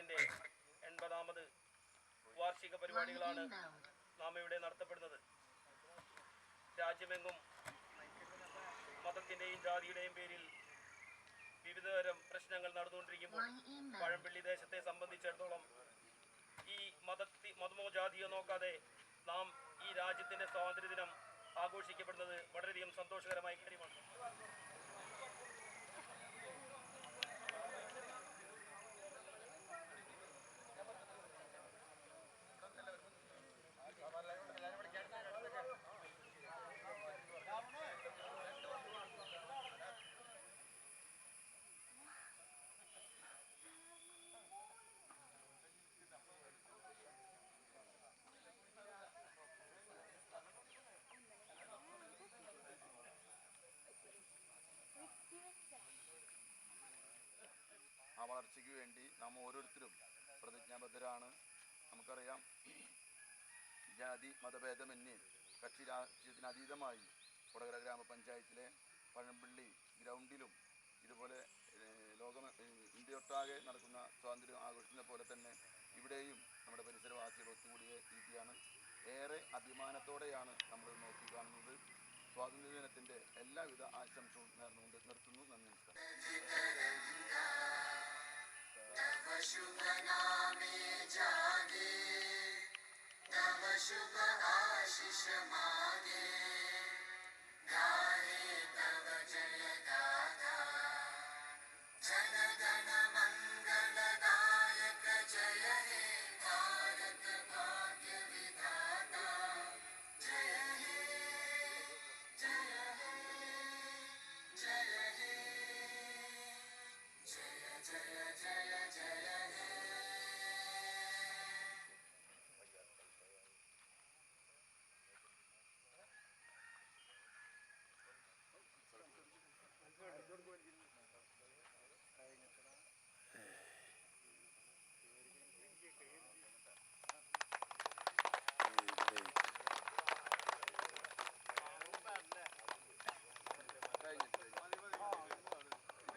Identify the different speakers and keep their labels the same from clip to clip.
Speaker 1: മതത്തിന്റെ 80ാമത് വാർഷിക പരിപാടികളാണ് നാം ഇവിടെ നടത്തപ്പെടുന്നത്. രാജ്യമെങ്ങും മതത്തിന്റെയും ജാതിയുടെയും പേരിൽ വിവിധതരം പ്രശ്നങ്ങൾ നടന്നുകൊണ്ടിരിക്കുമ്പോൾ പഴംപള്ളി ദേശത്തെ സംബന്ധിച്ചിടത്തോളം ഈ മതമോ ജാതിയോ നോക്കാതെ നാം ഈ രാജ്യത്തിന്റെ സ്വാതന്ത്ര്യദിനം ആഘോഷിക്കപ്പെടുന്നത് വളരെയധികം സന്തോഷകരമായ കാര്യമാണ്.
Speaker 2: ആ വളർച്ചയ്ക്ക് വേണ്ടി നാം ഓരോരുത്തരും പ്രതിജ്ഞാബദ്ധരാണ്. നമുക്കറിയാം, ജാതി മതഭേദമന്യേ കക്ഷി രാഷ്ട്രീയത്തിനതീതമായി കൊടകര ഗ്രാമപഞ്ചായത്തിലെ പഴംപള്ളി ഗ്രൗണ്ടിലും ഇതുപോലെ ഇന്ത്യയൊട്ടാകെ നടക്കുന്ന സ്വാതന്ത്ര്യം ആഘോഷിക്കുന്ന പോലെ തന്നെ ഇവിടെയും നമ്മുടെ പരിസരവാസികൾ ഒത്തുകൂടിയ രീതിയാണ്. ഏറെ അഭിമാനത്തോടെയാണ് നമ്മൾ നോക്കിക്കാണുന്നത്. സ്വാതന്ത്ര്യദിനത്തിൻ്റെ എല്ലാവിധ ആശംസകളും നേർന്നുകൊണ്ട് നിർത്തുന്നു. നന്ദി,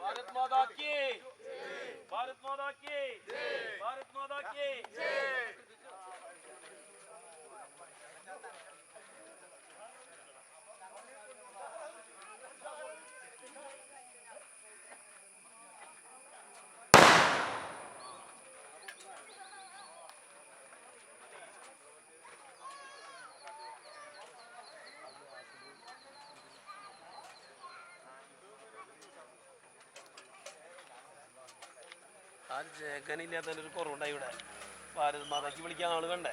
Speaker 1: भारत माता की, भारत माता की, भारत माता की। ആ ജഗനില്ലാത്തതിൻ്റെ ഒരു കുറവുണ്ടായി ഇവിടെ. ഭാരത് മാതാക്ക് വിളിക്കാൻ ആൾ വേണ്ടേ?